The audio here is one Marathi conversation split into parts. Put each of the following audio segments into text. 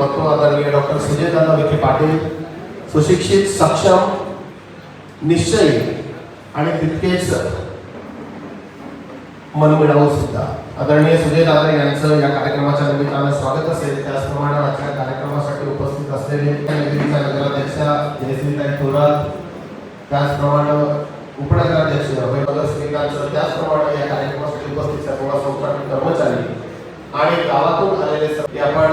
व्यक्तिमत्व आदरणीय डॉक्टर सुजयदादा विखे पाटील, सुशिक्षित, सक्षम, निश्चयी आणि तितकेच मनमिळावू सुद्धा आदरणीय सुजयदादा यांचं या कार्यक्रमाच्या निमित्तानं स्वागत असेल. त्याचप्रमाणे आजच्या कार्यक्रमासाठी उपस्थित असलेले नगरीच्या नगराध्यक्षा जयश्रीताई थोरात, त्याचप्रमाणे उपनगराध्यक्ष श्रीकांत, त्याचप्रमाणे या कार्यक्रमासाठी उपस्थित सर्व संस्थानिक कर्मचारी आणि गावातून आलेले आपण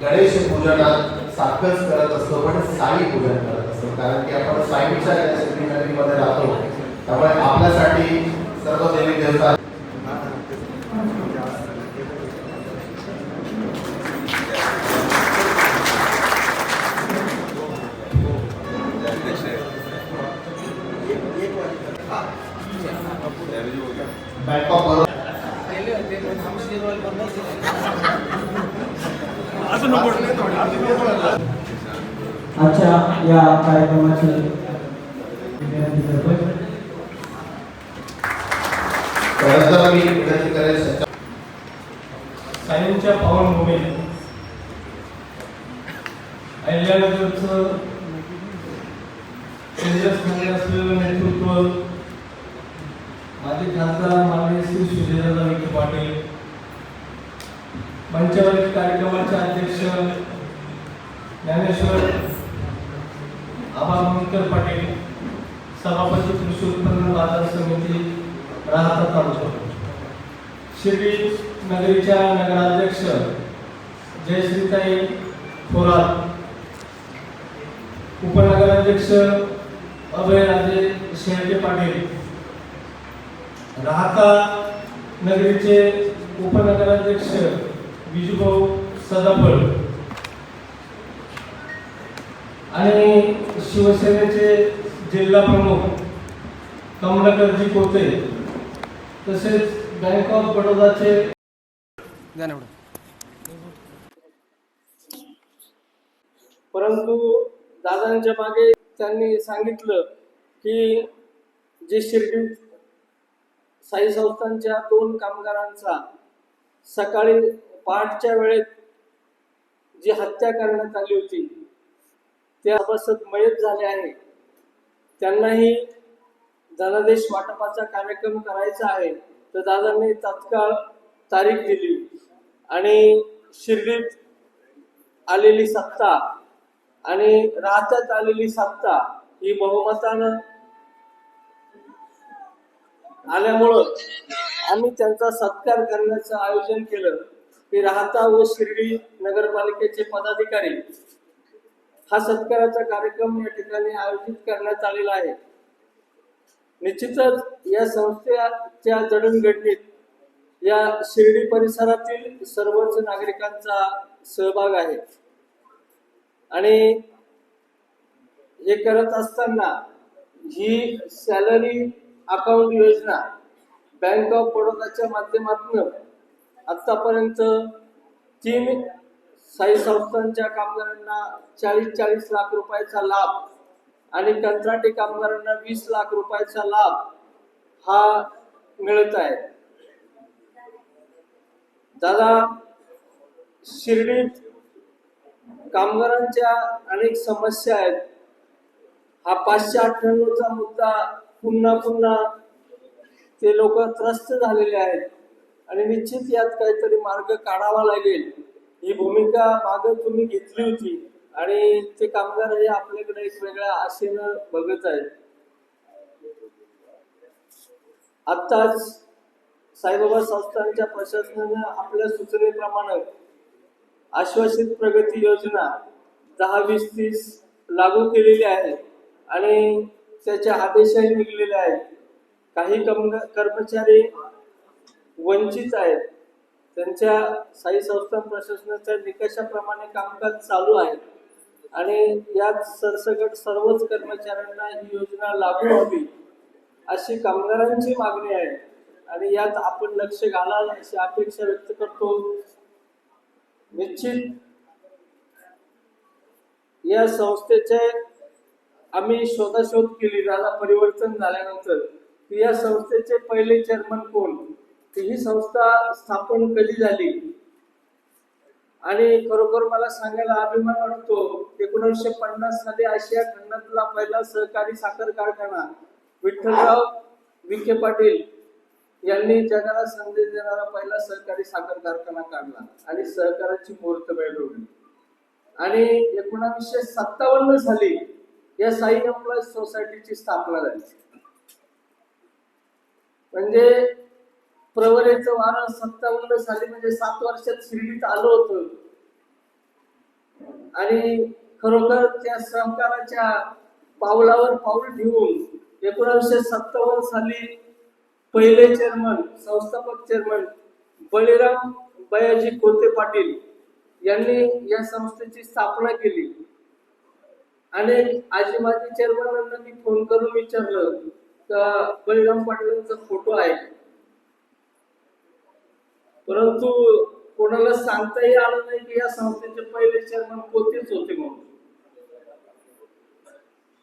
गणेश पूजनात सारखंच करत असतो, पण साई पूजन करत असतो, कारण की आपण साईच्या नगरीमध्ये राहतो. त्यामुळे आपल्यासाठी सर्व देवी देवता बँक ऑफ बरोदा आजच्या या कार्यक्रमाची मी विनंती करेल साईंच्या पावनभूमीत अहिल्यानगरचं तेजस्वी असलेलं नेतृत्व माजी खासदार माननीय श्री सुजयदादा विखे पाटील, मंचवरील कार्यक्रमाचे अध्यक्ष ज्ञानेश्वर आबामुनकर पाटील, सभापती कृषी उत्पन्न बाजार समिती राहता तालुका, शिर्डी नगरीच्या नगराध्यक्ष जयश्रीताई थोरात, उपनगराध्यक्ष अभयराजे शेळके पाटील, राहता नगरीचे उपनगराध्यक्ष विजूभाऊ सदाफळ आणि शिवसेनेचे जिल्हा प्रमुख कमलाकरजी कोते, तसेच बँक ऑफ बडोदाचे परंतु दादांच्या मागे त्यांनी सांगितलं की जे शिर्डी साई संस्थांच्या 2 कामगारांचा सकाळी पहाटच्या वेळेत जी हत्या करण्यात आली होती, त्या सभासद मयत झाले आहे. त्यांनाही धनादेश वाटपाचा कार्यक्रम करायचा आहे. तर दादांनी तात्काळ तारीख दिली आणि शिर्डीत आलेली सत्ता आणि राहत्यात आलेली सत्ता ही बहुमतानं आल्यामुळं आम्ही त्यांचा सत्कार करण्याचं आयोजन केलं की राहता व शिर्डी नगरपालिकेचे पदाधिकारी हा सत्काराचा कार्यक्रम या ठिकाणी आयोजित करण्यात आलेला आहे. निश्चितच या संस्थेच्या जडणघडणीत या शिर्डी परिसरातील सर्वच नागरिकांचा सहभाग आहे आणि हे करत असताना ही सॅलरी अकाउंट योजना बँक ऑफ बडोदाच्या माध्यमातून आतापर्यंत 3 साई संस्थांच्या कामगारांना 40 लाख रुपयाचा लाभ आणि कंत्राटी कामगारांना 20 लाख रुपयाचा लाभ हा मिळत आहे. दादा, शिर्डीत कामगारांच्या अनेक समस्या आहेत. हा 598चा मुद्दा पुन्हा ते लोक त्रस्त झालेले आहेत आणि निश्चित यात काहीतरी मार्ग काढावा लागेल. ही भूमिका मागे तुम्ही घेतली होती आणि ते कामगार हे आपल्याकडे एक वेगळ्या आशेनं बघत आहेत. आत्ताच साईबाबा संस्थांच्या प्रशासनाने आपल्या सूचनेप्रमाणे आश्वासित प्रगती योजना 10-20-30 लागू केलेली आहे आणि त्याचे आदेशही निघालेले आहेत. काही कर्मचारी वंचित आहेत, त्यांच्या साई संस्था प्रशासनाच्या निकषाप्रमाणे कामकाज चालू आहे आणि यात सरसकट सर्वच कर्मचाऱ्यांना ही योजना लागू व्हावी अशी कामगारांची मागणी आहे आणि यात आपण लक्ष घालाल अशी अपेक्षा व्यक्त करतो. निश्चित या संस्थेचे आम्ही शोधाशोध केली. दादा परिवर्तन झाल्यानंतर या संस्थेचे पहिले चेअरमन कोण, ही संस्था स्थापन कधी झाली आणि खरोखर मला सांगायला अभिमान वाटतो 1950 साली आशिया खंडातला पहिला सहकारी साखर कारखाना विठ्ठलराव विखे पाटील यांनी जगाला संदेश देणारा पहिला सहकारी साखर कारखाना काढला आणि सहकाराची मूर्त मिळवली. आणि 1957 साली या साई एम्प्लॉईज सोसायटीची स्थापना झाली. म्हणजे प्रवरेचं वारं 57 साली म्हणजे 7 वर्षात शिर्डीत आलं होतं. आणि खरोखर त्या सहकाराच्या पावलावर पाऊल ठेवून 1957 साली पहिले चेअरमन संस्थापक चेअरमन बळीराम बयाजी कोते पाटील यांनी या संस्थेची स्थापना केली. आणि आजी माझी चेअरमनांना मी फोन करून विचारलं का बळीराम पाटीलांचा फोटो आहे, परंतु कोणाला सांगताही आलं नाही की या संस्थेचे पहिले चेअरमन कोतेच होते म्हणून.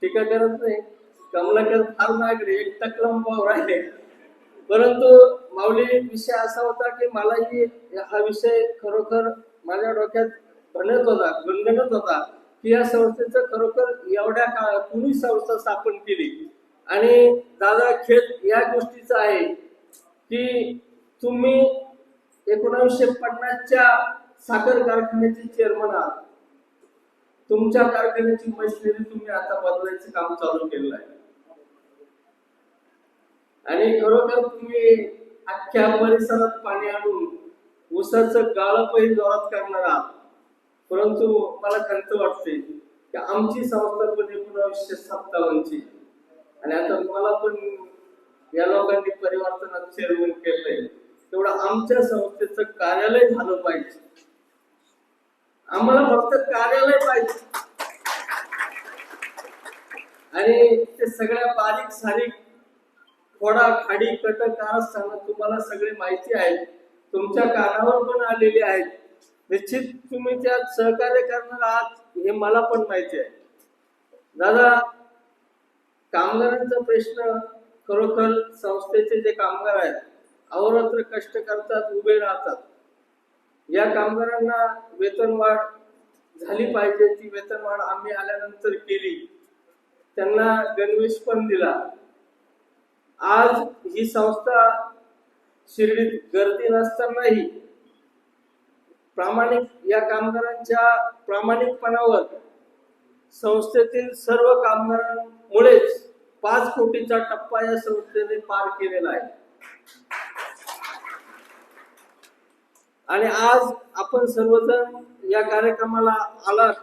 टीका करत नाही, कमलाकर फार नागरे एक तकलम भाव राहिले. परंतु माऊली विषय असा होता की मलाही हा विषय खरोखर माझ्या डोक्यात गणगणत होता की या संस्थेचं खरोखर एवढ्या काळात कुणी संस्था स्थापन केली. आणि दादा खेळ या गोष्टीचा आहे की तुम्ही 1950च्या साखर कारखान्याचे चेअरमन आहात. तुमच्या कारखान्याची मशिनरी तुम्ही आता बदलायचं काम चालू केलेलं आहे. आणि खरोखर तुम्ही अख्ख्या परिसरात पाणी आणून ऊसाचं गाळपही जोरात करणार आहात. परंतु मला खंत वाटते की आमची संस्था पण 1957ची आणि आता मला पण या लोकांनी परिवर्तनात चेअरमन केलंय. तेवढं आमच्या संस्थेचं कार्यालय झालं पाहिजे. आम्हाला फक्त कार्यालय पाहिजे. आणि ते सगळ्या बारीक सारीक थोडा खाडी कटक कारस्थानं तुम्हाला सगळे माहिती आहेत, तुमच्या कानावर पण आलेली आहेत. निश्चित तुम्ही त्यात सहकार्य करणार आहात हे मला पण माहिती आहे. दादा कामगारांचा प्रश्न खरोखर संस्थेचे जे कामगार आहेत अहोरात्र कष्ट करतात, उभे राहतात. या कामगारांना वेतनवाढ झाली पाहिजे. ती वेतनवाढ आम्ही आल्यानंतर केली, त्यांना गणवेश पण दिला. आज ही संस्था शिर्डीत गर्दी नसतानाही प्रामाणिक या कामगारांच्या प्रामाणिकपणावर संस्थेतील सर्व कामगारांमुळेच 5 कोटीचा टप्पा या संस्थेने पार केलेला आहे. आणि आज आपण सर्वजण या कार्यक्रमाला आलात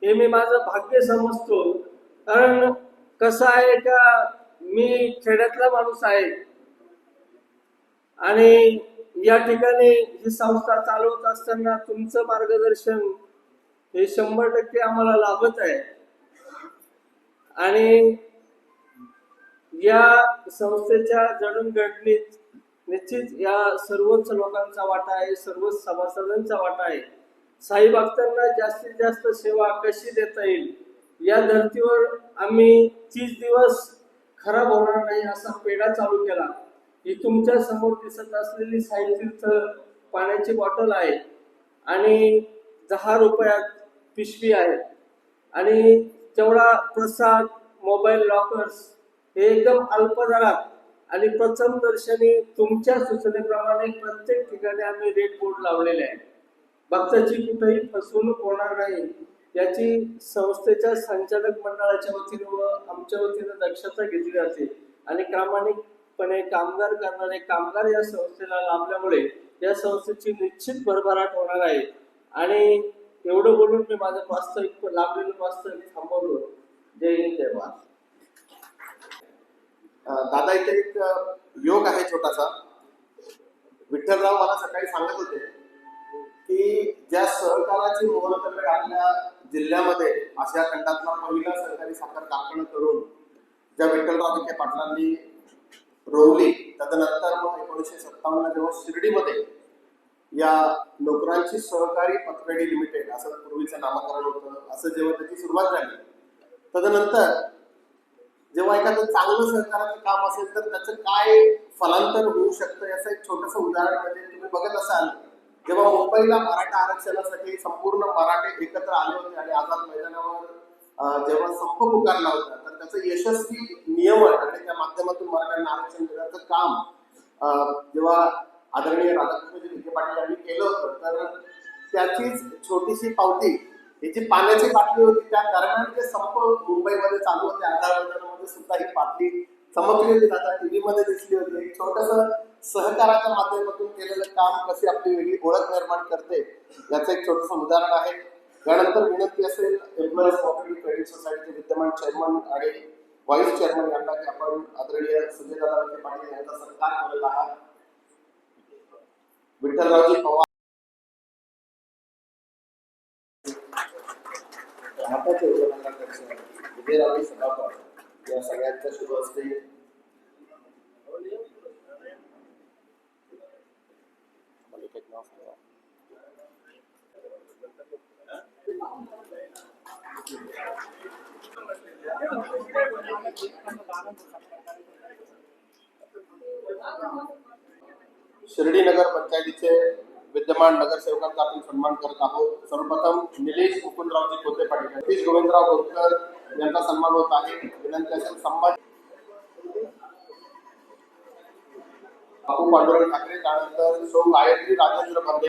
हे मी माझं भाग्य समजतो. कारण कसं आहे का मी खेड्यातला माणूस आहे आणि या ठिकाणी ही संस्था चालवत असताना तुमचं मार्गदर्शन हे 100% आम्हाला लाभत आहे. आणि या संस्थेच्या जडणघडणीत निश्चित या सर्वच लोकांचा वाटा आहे, सर्वच सभासदांचा वाटा आहे. साई भक्तांना जास्तीत जास्त सेवा कशी देता येईल या धर्तीवर आम्ही 30 दिवस खराब होणार नाही असा पेढा चालू केला. ही तुमच्या समोर दिसत असलेली साई तीर्थ पाण्याची बॉटल आहे आणि 10 रुपयात पिशवी आहे. आणि तेवढा प्रसाद, मोबाईल लॉकर्स हे एकदम अल्प दरात आणि प्रथम दर्शनी तुमच्या सूचनेप्रमाणे प्रत्येक ठिकाणी आम्ही रेट बोर्ड लावलेले आहे. भक्ताची कुठेही फसवणूक होणार नाही याची संस्थेच्या संचालक मंडळाच्या वतीने व आमच्या वतीने दक्षता घेतली जाते. आणि प्रामाणिकपणे कामगार करणारे कामगार या संस्थेला लाभल्यामुळे या संस्थेची निश्चित भरभराट होणार आहे. आणि एवढं बोलून मी माझं वास्तविक लाभलेलं वास्तविक थांबवलो. जय हिंद, जय भारत. दादा इथे एक योग आहे छोटासा. विठ्ठलराव मला सकाळी सांगत होते की ज्या सहकाराची मुहूर्तमेढ आपल्या जिल्ह्यामध्ये आशिया खंडातला पहिला सहकारी साखर कारखाना करून ज्या विठ्ठलराव विखे पाटलांनी रोवली, तदनंतर मग 1957 जेव्हा शिर्डीमध्ये या नोकरांची सहकारी पतपेढी लिमिटेड असं पूर्वीचं नामकरण होतं, असं जेव्हा त्याची सुरुवात झाली, तदनंतर जेव्हा एखादं चांगलं सहकाराचं काम असेल तर त्याचं काय फलांतर होऊ शकतं याचं एक छोटंसं उदाहरण म्हणजे तुम्ही बघत असाल जेव्हा मुंबईला मराठा आरक्षणासाठी संपूर्ण मराठे एकत्र आले होते आणि आझाद मैदानावर जेव्हा संप पुकारला होता, तर त्याचं यशस्वी नियमन आणि त्या माध्यमातून मराठ्यांना आरक्षण देण्याचं काम जेव्हा आदरणीय राधाकृष्णजी विखे पाटील यांनी केलं होतं, तर त्याचीच छोटीशी पावती ही जी पाण्याची बाटली होती, त्या दरम्यान जे संप मुंबईमध्ये चालू होते आझाद मैदानामध्ये सुद्धा ही बाटली चमकली होती, आता टीव्ही मध्ये दिसली होती. एक छोटस सहकाराच्या माध्यमातून केलेलं काम कशी आपली वेगळी ओळख निर्माण करते याचं एक छोटस उदाहरण आहे. त्यानंतर विनंती असेल एम्प्लॉईज कोऑपरेटिव्ह क्रेडिट सोसायटीचे विद्यमान चेअरमन आणि व्हाईस चेअरमन यांना की आपण आदरणीय सुजयदादा विखे पाटील यांचा सत्कार केलेला आहात. विठ्ठलरावजी पवार हाताचे उद्योगाध्यक्ष विजयरावजी सभापती या सगळ्यांच्या शुभ हस्ते शिर्डी नगर पंचायतीचे विद्यमान नगरसेवकांचा आपण सन्मान करत आहोत. सर्वप्रथम निलेश मुकुंदरावजी कोते पाटील, सतीश गोविंदराव बोरकर यांचा सन्मान होत आहे. विनंती असेल संभाजी बापू पांडुरंग ठाकरे, त्यानंतर सौ गायत्री राजेंद्र बर्दे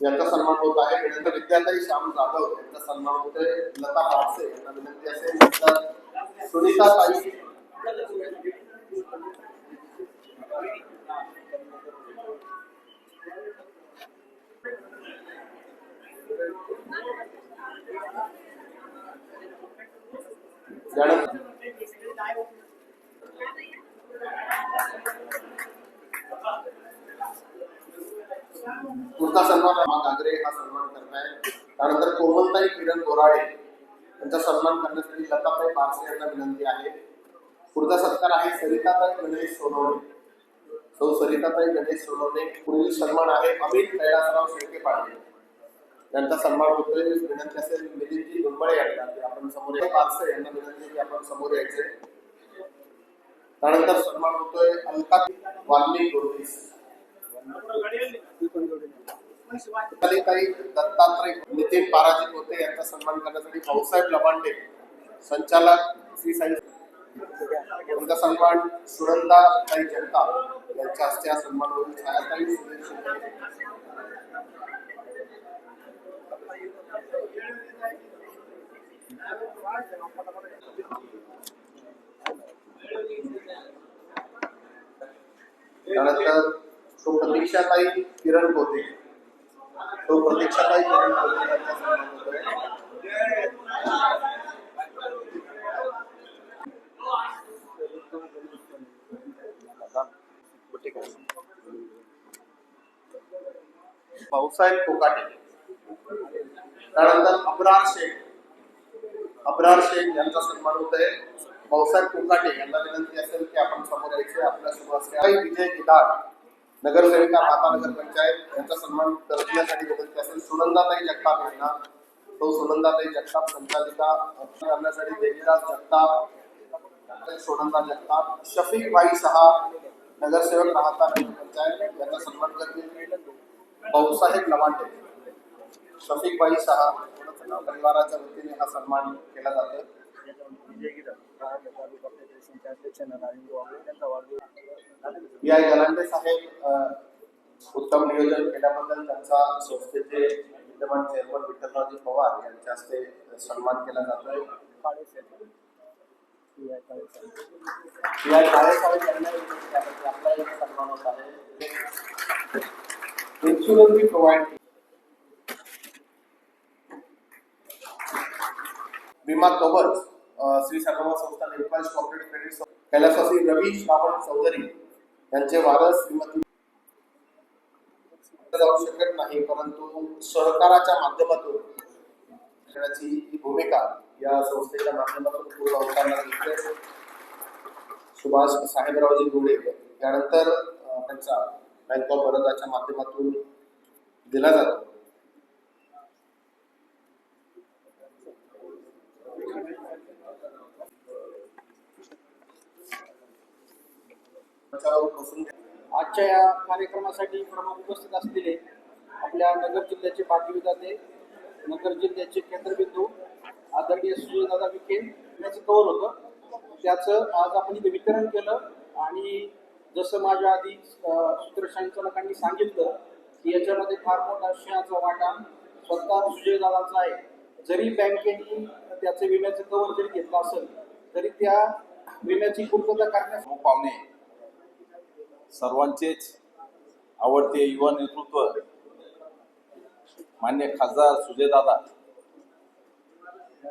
यांचा सन्मान होत आहे. विनंती विद्याताई श्याम जाधव यांचा सन्मान होतोय. लता पाटसे यांना विनंती असेल. नंतर सुनीता ताई पुढचा सन्मान गागरे हा सन्मान करताय. त्यानंतर कोमलताई किरण बोराडे यांचा सन्मान करण्यासाठी लताताई पारसे यांना विनंती आहे. पुढचा सत्कार आहे सरिताताई गणेश सोनवणे, सौ सरिताताई गणेश सोनवणे. पुढील सन्मान आहे अमित कैलासराव शेळके पाटील यांचा सन्मान होतोय. विनंती असेल मिलिंदजी दुंबळे यांना की आपण समोर पारसे यांना विनंती की आपण समोर यायचे. त्यानंतर सन्मान होतोय अलका वाल्मिक गोरवीस, काही दत्तात्रय नितीन पाराजी होते यांचा सन्मान करण्यासाठी भाऊसाहेब लबांडे संचालक श्री साई यांचा सन्मान सुनंदा ताई जगताप यांच्या हस्ते हा सन्मान होईल. छायाताई सुधीर शिंदे त्यानंतर तो प्रतीक्षाताई किरण कोते, तो प्रतीक्षाताई किरण कोते यांचा सन्मान होतोय. भाऊसाहेब कोकाटे, त्यानंतर अब्रार शेख यांचा सन्मान होतोय. भाऊसाहेब कोकाटे यांना विनंती असेल की आपण समोर यायचे. आपल्या शुभ हस्ते विजय गिदाड नगरसेविका माता नगर पंचायत यांचा सन्मान करण्यासाठी विनंती असेल. सुनंदाताई जगताप यांना, तो सुनंदाताई जगताप संचालिका करण्यासाठी देवीराज जगताप, सुनंदा जगताप. शफीक भाई शहा नगरसेवक राहता नगर पंचायत यांचा सन्मान करतील. भाऊसाहेब लवांडे, शफीक भाई शहा परिवाराच्या वतीने हा सन्मान केला जातो. या गलांडे साहेब उत्तम नियोजन केल्याबद्दल त्यांचा संस्थेचे विद्यमान चेअरमन विठ्ठलरावजी पवार यांच्या हस्ते सन्मान केला जातोय. आपला एक सन्मान होत आहे. इन्शुरन्स प्रोव्हाइड विमा कवच श्री सर्व संस्थान एम्प्लॉईज कोऑपरेटिव्ह क्रेडिट कैलासवासी रवी श्रावण चौधरी यांचे वारस श्रीमती जाऊ शकत नाही, परंतु सहकाराच्या माध्यमातून ही भूमिका या संस्थेच्या माध्यमातून पूर्ण होताना दिसते. सुभाष साहेबरावजी गोडे त्यानंतर त्यांचा बँक ऑफ बरोदाच्या माध्यमातून दिला जातो. आजच्या या कार्यक्रमासाठी प्रमुख उपस्थित असलेले आपल्या नगर जिल्ह्याचे भाग्यविधाते, नगर जिल्ह्याचे केंद्रबिंदू आदरणीय सुजयदादा विखे याचं कवर होतं. त्याचं आज आपण इथे वितरण केलं. आणि जसं माझ्या आधी सूत्रसंचालकांनी सांगितलं की याच्यामध्ये फार मोठा सिंहाचा वाटा स्वतः सुजयदादांचा आहे. जरी बँकेने त्याचं विम्याचं कवर जरी घेतलं असेल तरी त्या विम्याची पूर्तता करण्यास पाहुणे, सर्वांचेच आवडते युवा नेतृत्व मान्य खासदार सुजयदादा,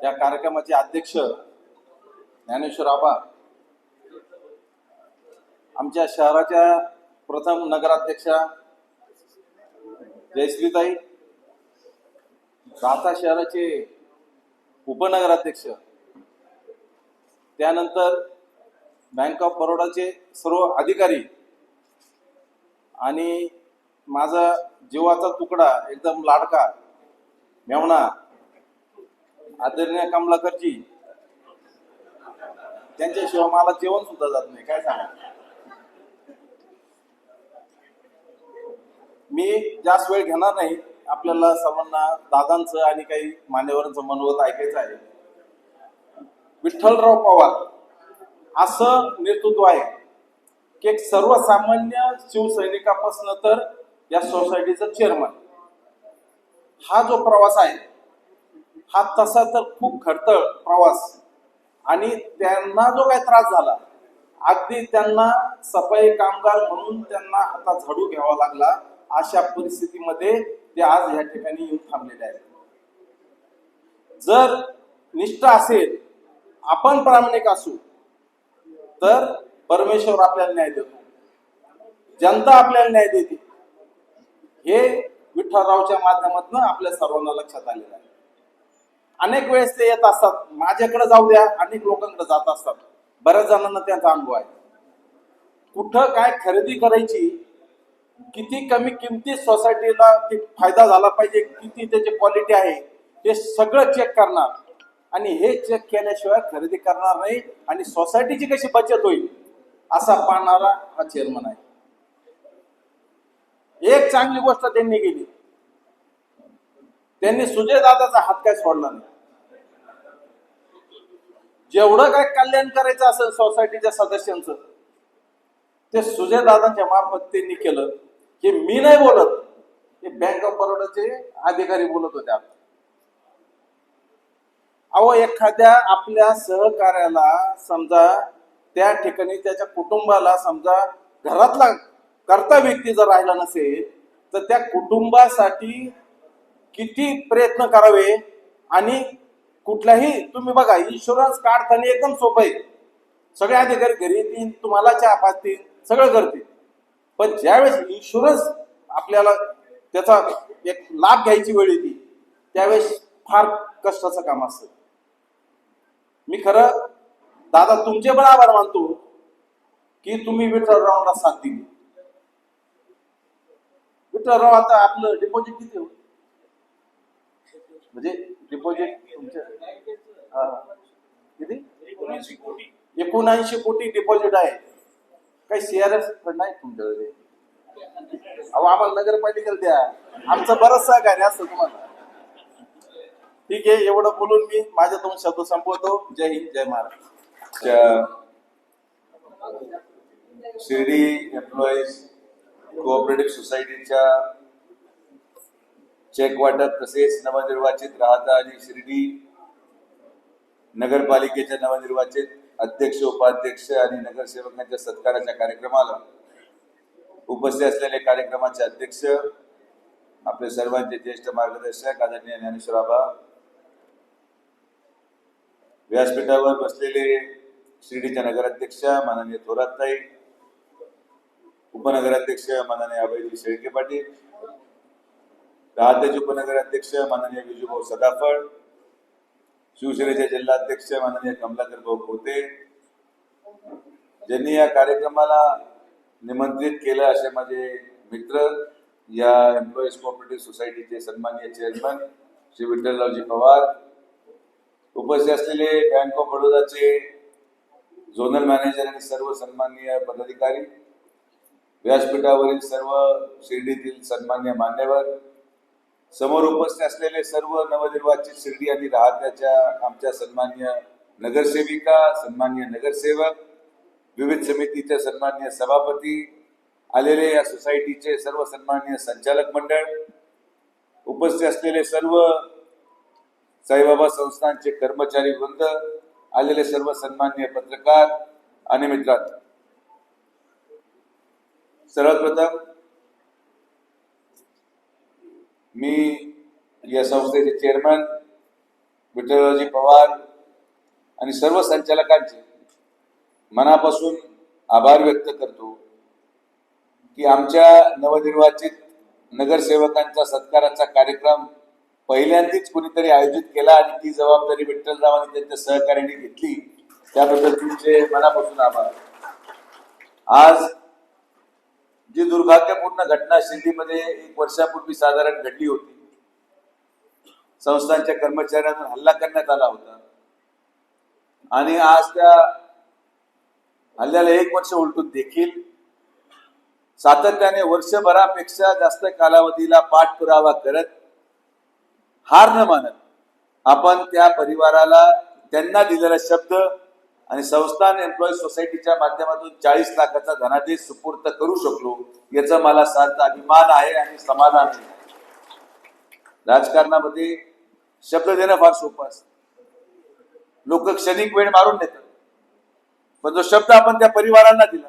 या कार्यक्रमाचे अध्यक्ष ज्ञानेश्वर आबा, आमच्या शहराच्या प्रथम नगराध्यक्षा जयश्रीताई, राहता शहराचे उपनगराध्यक्ष, त्यानंतर बँक ऑफ बरोडाचे सर्व अधिकारी आणि माझा जीवाचा तुकडा एकदम लाडका मेवणा आदरणीय कमलाकरजी, त्यांच्याशिवाय मला जेवण सुद्धा जात नाही, काय सांगा. मी जास्त वेळ घेणार नाही. आपल्याला सर्वांना दादांचं आणि काही मान्यवरांचं मनोगत ऐकायचं आहे. विठ्ठलराव पवार असं नेतृत्व आहे की एक सर्वसामान्य शिवसैनिकापासून तर या सोसायटीचं चेअरमन, हा जो प्रवास आहे हा तसा तर खूप खडतर प्रवास. आणि त्यांना जो काही त्रास झाला, अगदी त्यांना सफाई कामगार म्हणून त्यांना आता झाडू घ्यावा लागला, अशा परिस्थितीमध्ये ते आज या ठिकाणी येऊन थांबलेले आहेत. जर निष्ठा असेल, आपण प्रामाणिक असू, तर परमेश्वर आपल्याला न्याय देतो, जनता आपल्याला न्याय देते. हे विठ्ठलरावच्या माध्यमातून आपल्या सर्वांना लक्षात आलेलं आहे. अनेक वेळेस ते येत असतात, माझ्याकडे जाऊ द्या, अनेक लोकांकडे जात असतात. बऱ्याच जणांना त्यांचा अनुभव आहे. कुठं काय खरेदी करायची, किती कमी किमतीत सोसायटीला फायदा झाला पाहिजे, किती त्याची क्वालिटी आहे, ते सगळं चेक करणार. आणि हे चेक केल्याशिवाय खरेदी करणार नाही. आणि सोसायटीची कशी बचत होईल असा पाहणारा हा चेअरमन आहे. एक चांगली गोष्ट त्यांनी केली, त्यांनी सुजयदादाचा हात काय सोडला नाही. जेवढं काय कल्याण करायचं असेल सोसायटीच्या सदस्यांचं, ते सुजयदादांच्या मार्फत त्यांनी केलं. की मी नाही बोलत, हे बँक ऑफ बरोडाचे अधिकारी बोलत होते. अहो, एखाद्या आपल्या सहकार्याला समजा त्या ठिकाणी त्याच्या कुटुंबाला समजा घरातला कर्ता व्यक्ती जर राहिला नसेल तर त्या कुटुंबासाठी किती प्रयत्न करावे. आणि कुठलाही तुम्ही बघा, इन्शुरन्स काढताना एकदम सोपं आहे. सगळे अधिकारी घरी येतील, तुम्हाला चहा पाजतील, सगळं करतील. पण ज्यावेळेस इन्शुरन्स आपल्याला त्याचा एक लाभ घ्यायची वेळ येते, त्यावेळेस फार कष्टाचं काम असतं. मी खरं दादा तुमचे पण आभार मानतो की तुम्ही विठ्ठलरावांना साथ दिली. विठ्ठलराव, आता आपलं डिपॉझिट किती हो, म्हणजे डिपॉझिट तुमच्या किती? 79 कोटी डिपॉझिट आहे. काही CRS नाही तुमच्याकडे? अहो, आम्हाला नगरपालिकेला द्या, आमचं बरंच सहकार्य असतं तुम्हाला. ठीक आहे, एवढं बोलून मी माझ्या 2 शब्द संपवतो. जय हिंद, जय महाराष्ट्र. शिर्डी एम्प्लॉईज कोऑपरेटिव्ह सोसायटीच्या चेक वाटप तसेच नवनिर्वाचित राहता आणि शिर्डी नगरपालिकेच्या नवनिर्वाचित अध्यक्ष, उपाध्यक्ष आणि नगरसेवकांच्या सत्काराच्या कार्यक्रमाला उपस्थित असलेले कार्यक्रमाचे अध्यक्ष, आपले सर्वांचे ज्येष्ठ मार्गदर्शक आदरणीय ज्ञानेश्वर आबा, व्यासपीठावर बसलेले शिर्डीच्या नगराध्यक्षा माननीय थोरातताई, उपनगराध्यक्ष माननीय अभयजी शेळके पाटील, राहत्याचे उपनगराध्यक्ष माननीय विजूभाऊ सदाफळ, शिवसेनेचे जिल्हाध्यक्ष माननीय कमलाकर भाऊ खोते, ज्यांनी या कार्यक्रमाला निमंत्रित केलं असे माझे मित्र, या एम्प्लॉईज कोऑपरेटिव्ह सोसायटीचे सन्माननीय चेअरमन श्री विठ्ठलरावजी पवार, उपस्थित असलेले बँक ऑफ बडोदाचे झोनल मॅनेजर आणि सर्व सन्माननीय पदाधिकारी, व्यासपीठावरील सर्व शिर्डीतील सन्माननीय मान्यवर, समोर उपस्थित असलेले सर्व नवनिर्वाचित शिर्डी आणि राहत्याच्या आमच्या सन्मान्य नगरसेविका, सन्मान्य नगरसेवक, विविध समितीचे सन्मान्य सभापती, आलेले या सोसायटीचे सर्व सन्मान्य संचालक मंडळ, उपस्थित असलेले सर्व साईबाबा संस्थांचे कर्मचारी वृंद, आलेले सर्व सन्मान्य पत्रकार आणि मित्रांनो, सर्वप्रथम मी या संस्थेचे चेअरमन विठ्ठलजी पवार आणि सर्व संचालकांचे मनापासून आभार व्यक्त करतो की आमच्या नवनिर्वाचित नगरसेवकांचा सत्काराचा कार्यक्रम पहिल्यांदाच कोणीतरी आयोजित केला आणि ती जबाबदारी विठ्ठलराव आणि त्यांच्या सहकार्याने घेतली, त्याबद्दल तुमचे मनापासून आभार. आज जी दुर्भाग्यपूर्ण घटना शिर्डीमध्ये 1 वर्षापूर्वी साधारण घडली होती, संस्थांच्या कर्मचाऱ्यांवर हल्ला करण्यात आला होता आणि आज त्या हल्ल्याला 1 वर्ष उलटून देखील सातत्याने वर्षभरापेक्षा जास्त कालावधीला पाठपुरावा करत, हार न मानत आपण त्या परिवाराला त्यांना दिलेला शब्द आणि संस्थान एम्प्लॉईज सोसायटीच्या माध्यमातून 40 लाखाचा धनादेश सुपूर्द करू शकलो, याचा मला सार्थ अभिमान आहे आणि समाधान आहे. राजकारणामध्ये शब्द देणं फार सोपं असतं. लोक क्षणिक वेळ मारून देतात, पण जो शब्द आपण त्या परिवारांना दिला,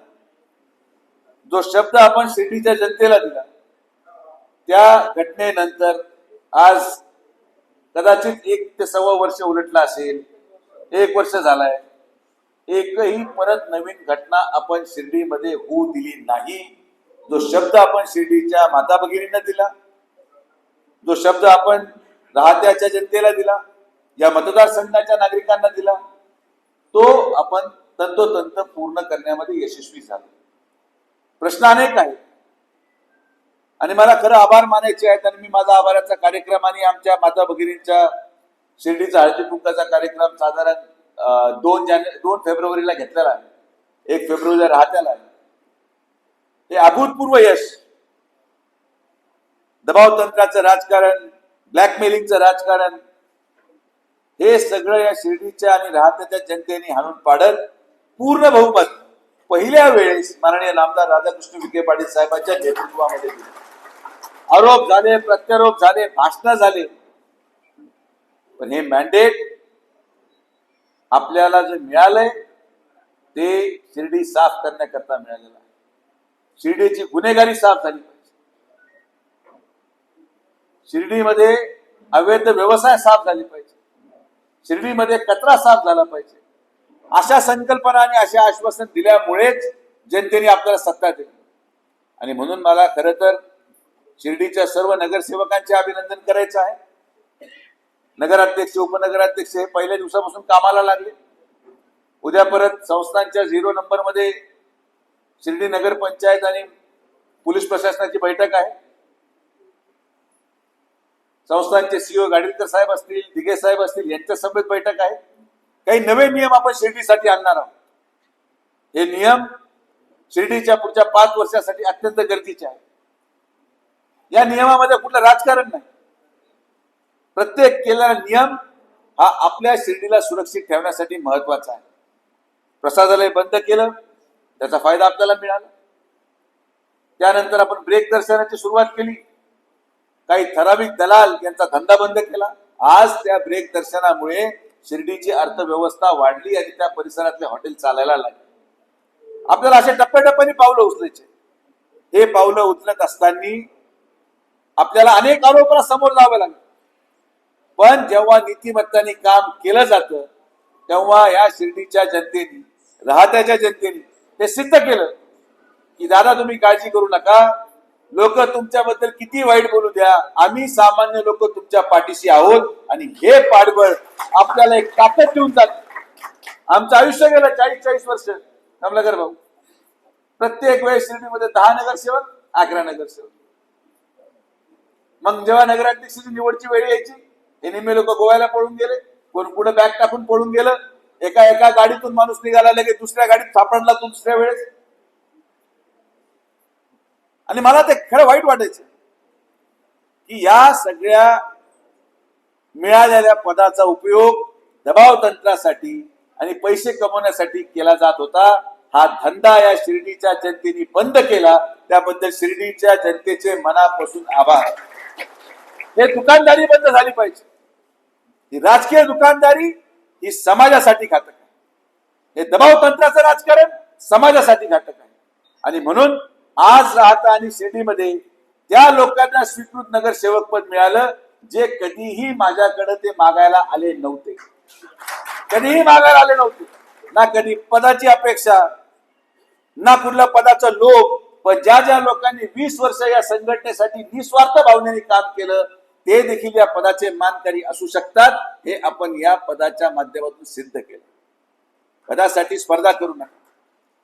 जो शब्द आपण शिर्डीच्या जनतेला दिला, त्या घटनेनंतर आज कदाचित 1 ते सव्वा वर्ष उलटला असेल, 1 वर्ष झालाय, एकही परत नवीन घटना आपण शिर्डीमध्ये होऊ दिली नाही. जो शब्द आपण शिर्डीच्या माता भगिनींना दिला, जो शब्द आपण राहत्याच्या जनतेला दिला, या मतदारसंघाच्या नागरिकांना दिला, तो आपण तंतोतंत पूर्ण करण्यामध्ये यशस्वी झालो. प्रश्न अनेक आहेत आणि मला खरं आभार मानायचे आहेत आणि मी माझा आभाराचा कार्यक्रम आणि आमच्या माता भगिनींच्या शिर्डीचा हळदी कुंकाचा कार्यक्रम साधारण 2 फेब्रुवारीला घेतलेला आहे. 1 फेब्रुवारीला राहत्याला आहे. हे अभूतपूर्व यश. दबाव तंत्राचं राजकारण, ब्लॅकमेलिंगचं राजकारण, हे सगळं या शिर्डीच्या आणि राहत्याच्या जनतेने हाणून पाडत पूर्ण बहुमत पहिल्या वेळेस माननीय नामदार राधाकृष्ण विखे पाटील साहेबांच्या नेतृत्वामध्ये दिलं. आरोप झाले, प्रत्यारोप झाले, भाषण झाले, पण हे मॅन्डेट आपल्याला जे मिळालंय ते शिर्डी साफ करण्याकरता मिळालेलं आहे. शिर्डीची गुन्हेगारी साफ झाली पाहिजे, शिर्डीमध्ये अवैध व्यवसाय साफ झाले पाहिजे, शिर्डीमध्ये कचरा साफ झाला पाहिजे. अशा संकल्पना आणि असे आश्वासन दिल्यामुळेच जनतेने आपल्याला सत्ता दिली आणि म्हणून मला खरं तर शिर्डीच्या सर्व नगरसेवकांचे अभिनंदन करायचं आहे. नगराध्यक्ष, उपनगराध्यक्ष हे पहिल्या दिवसापासून कामाला लागले. उद्या परत संस्थांच्या 0 नंबरमध्ये शिर्डी नगर पंचायत आणि पोलीस प्रशासनाची बैठक आहे. संस्थांचे सीओ गाडीलकर साहेब असतील, दिघे साहेब असतील, यांच्या समेत बैठक आहे. काही नवे नियम आपण शिर्डीसाठी आणणार आहोत. हे नियम शिर्डीच्या पुढच्या 5 वर्षासाठी अत्यंत गरजेचे आहे. या नियमामध्ये कुठलं राजकारण नाही. प्रत्येक केलेला नियम हा आपल्या शिर्डीला सुरक्षित ठेवण्यासाठी महत्वाचा आहे. प्रसादालय बंद केलं, त्याचा फायदा आपल्याला मिळाला. त्यानंतर आपण ब्रेक दर्शनाची सुरुवात केली. काही ठराविक दलाल यांचा धंदा बंद केला. आज त्या ब्रेक दर्शनामुळे शिर्डीची अर्थव्यवस्था वाढली आणि त्या परिसरातले हॉटेल चालायला लागले. आपल्याला असे टप्प्याटप्प्याने पावलं उचलायचे. हे पावलं उचलत असताना आपल्याला अनेक आरोपाला समोर जावं लागलं, पण जेव्हा नीतिमत्ताने काम केलं जातं तेव्हा या शिर्डीच्या जनतेने, राहत्याच्या जनतेने हे सिद्ध केलं की दादा तुम्ही काळजी करू नका, लोक तुमच्याबद्दल किती वाईट बोलू द्या, आम्ही सामान्य लोक तुमच्या पाठीशी आहोत आणि हे पाठबळ आपल्याला एक ताकद देऊन जात. आमचं आयुष्य गेलं 40-40 वर्ष कमलाकर भाऊ. प्रत्येक वेळेस शिर्डीमध्ये 10 नगरसेवक, 11 नगरसेवक. मग जेव्हा नगराध्यक्षाची निवडची वेळ यायची, हे निम्मे लोक गोव्याला पळून गेले, कोण पुढे बॅग टाकून पळून गेलं. एका गाडीतून माणूस निघाला, लगेच दुसऱ्या गाडीत सापडला तो दुसऱ्या वेळेस. आणि मला ते खरं वाईट वाटायचं की या सगळ्या मिळालेल्या पदाचा उपयोग दबाव तंत्रासाठी आणि पैसे कमवण्यासाठी केला जात होता. हा धंदा या शिर्डीच्या जनतेने बंद केला, त्याबद्दल शिर्डीच्या जनतेचे मनापासून आभार. हे दुकानदारी बंद झाली पाहिजे. ही राजकीय दुकानदारी ही समाजासाठी घातक आहे. हे दबाव तंत्राचं राजकारण समाजासाठी घातक आहे. आणि म्हणून आज राहता आणि शिर्डीमध्ये त्या लोकांना स्वीकृत नगरसेवक पद मिळालं जे कधीही माझ्याकडे ते मागायला आले नव्हते. कधीही मागायला आले नव्हते. ना कधी पदाची अपेक्षा, ना कुठल्या पदाचा लोभ. पण ज्या ज्या लोकांनी 20 वर्ष या संघटनेसाठी निस्वार्थ भावनेने काम केलं ते देखील या पदाचे मानकरी असू शकतात. हे आपण या पदाच्या माध्यमातून सिद्ध केलं. पदासाठी स्पर्धा करू नका.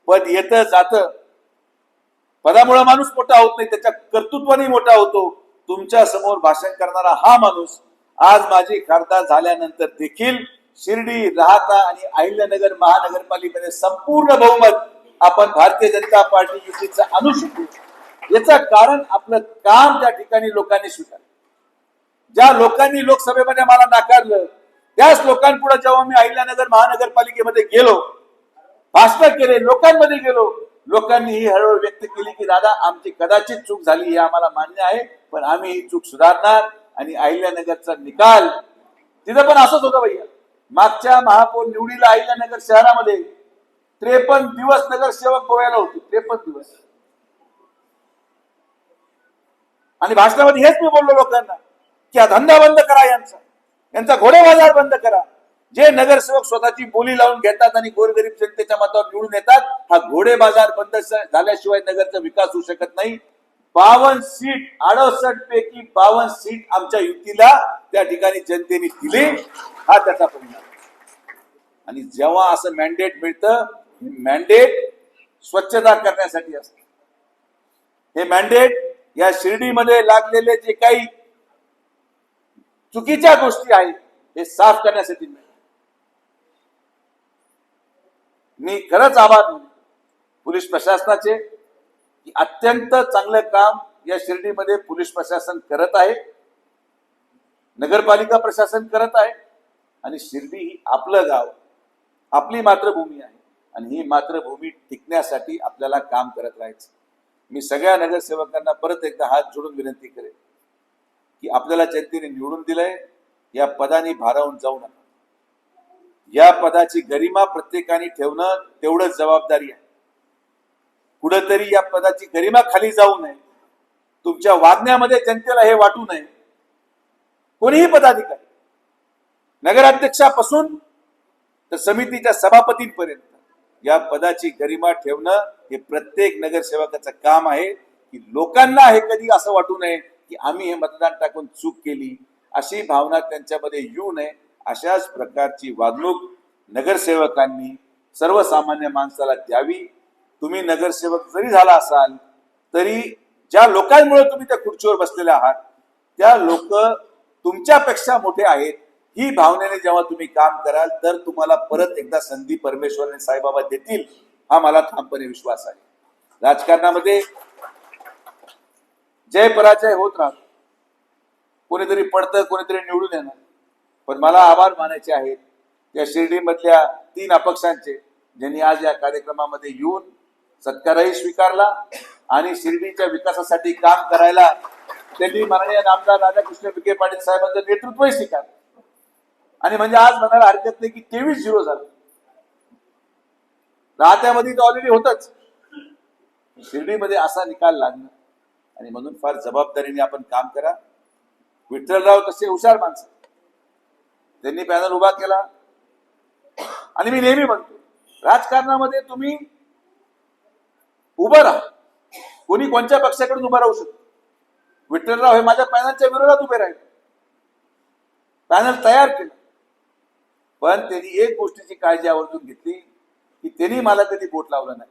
पद येतं जातं. पदामुळे माणूस मोठा होत नाही, त्याच्या कर्तृत्वाने मोठा होतो. तुमच्या समोर भाषण करणारा हा माणूस आज माझी खासदार झाल्यानंतर देखील शिर्डी, राहाता आणि अहिल्यानगर महानगरपालिकेमध्ये संपूर्ण बहुमत आपण भारतीय जनता पार्टी युतीचं आणू शकतो. याचं कारण आपलं काम त्या ठिकाणी लोकांनी स्वीकारलं. ज्या लोकांनी लोकसभेमध्ये मला नाकारलं त्याच लोकांपुढे जेव्हा मी अहिल्यानगर महानगरपालिकेमध्ये गेलो, भाषण केले, लोकांमध्ये गेलो, लोकांनी ही हळूहळू व्यक्त केली की दादा आमची कदाचित चूक झाली, हे आम्हाला मान्य आहे, पण आम्ही ही चूक सुधारणार. आणि अहिल्यानगरचा निकाल तिथं पण असंच होतं भैया. मागच्या महापौर निवडीला अहिल्यानगर शहरामध्ये 53 दिवस नगरसेवक गोव्याला होते. 53 दिवस. आणि भाषणामध्ये हेच मी बोललो लोकांना की हा धंदा बंद करा, यांचा घोडे बाजार बंद करा. जे नगरसेवक स्वतःची बोली लावून घेतात आणि गोरगरीब जनतेच्या मतावर निवडून येतात, हा घोडे बाजार बंद झाल्याशिवाय नगरचा विकास होऊ शकत नाही. 52 सीट 68 पैकी 52 सीट आमच्या युतीला त्या ठिकाणी जनतेने दिली. हा त्याचा परिणाम. आणि जेव्हा असं मॅन्डेट मिळतं, मॅन्डेट स्वच्छता करण्यासाठी असतं. हे मॅन्डेट या शिर्डीमध्ये लागलेले जे काही चुकीच्या गोष्टी आहेत हे साफ करण्यासाठी मिळतं. मी खरंच आभार मानतो पोलीस प्रशासनाचे की अत्यंत चांगलं काम या शिर्डीमध्ये पोलीस प्रशासन करत आहे, नगरपालिका प्रशासन करत आहे. आणि शिर्डी ही आपलं गाव, आपली मातृभूमी आहे आणि ही मातृभूमी टिकण्यासाठी आपल्याला काम करत राहायचं. मी सगळ्या नगरसेवकांना परत एकदा हात जोडून विनंती करेन की आपल्याला जनतेने निवडून दिलंय, या पदाने भारावून जाऊ नका. या पदाची गरिमा प्रत्येकाने ठेवणं तेवढंच जबाबदारी आहे. कुठंतरी या पदाची गरिमा खाली जाऊ नये. तुमच्या वागण्यामध्ये जनतेला हे वाटू नये. कोणीही पदाधिकारी, नगराध्यक्षापासून तर समितीच्या सभापतींपर्यंत या पदाची गरिमा ठेवणं हे प्रत्येक नगरसेवकाचं काम आहे. की लोकांना हे कधी असं वाटू नये की आम्ही हे मतदान टाकून चूक केली, अशी भावना त्यांच्यामध्ये येऊ नये. अशाच प्रकारची वागणूक नगरसेवकांनी सर्वसामान्य माणसाला द्यावी. तुम्ही नगरसेवक जरी झाला असाल तरी ज्या लोकांमुळे तुम्ही त्या खुर्चीवर बसलेले आहात त्या लोक तुमच्यापेक्षा मोठे आहेत. ही भावनेने जेव्हा तुम्ही काम कराल तर तुम्हाला परत एकदा संधी परमेश्वराने साईबाबा देतील, हा मला ठामपणे विश्वास आहे. राजकारणामध्ये जय पराजय होत राहतो. कोणीतरी पडतं, कोणीतरी निवडून येणार. पण मला आभार मानायचे आहेत या शिर्डीमधल्या 3 अपक्षांचे, ज्यांनी आज या कार्यक्रमामध्ये येऊन सत्कारही स्वीकारला आणि शिर्डीच्या विकासासाठी काम करायला त्यांनी माननीय आमदार राधाकृष्ण विखे पाटील साहेबांचं नेतृत्वही स्वीकारलं. आणि म्हणजे आज म्हणायला हरकत नाही की 23-0 झालं. राहत्यामध्ये तर ऑलरेडी होतच, शिर्डीमध्ये असा निकाल लागणं. आणि म्हणून फार जबाबदारीने आपण काम करा. विठ्ठलराव तसे हुशार माणसं, त्यांनी पॅनल उभा केला. आणि मी नेहमी म्हणतो राजकारणामध्ये तुम्ही उभं राहा. कोणी कोणत्या पक्षाकडून उभं राहू शकतो. विठ्ठलराव हे माझ्या पॅनलच्या विरोधात उभे राहिले, पॅनल तयार केलं. पण त्यांनी एक गोष्टीची काळजी आवर्जून घेतली की त्यांनी मला कधी बोट लावलं नाही.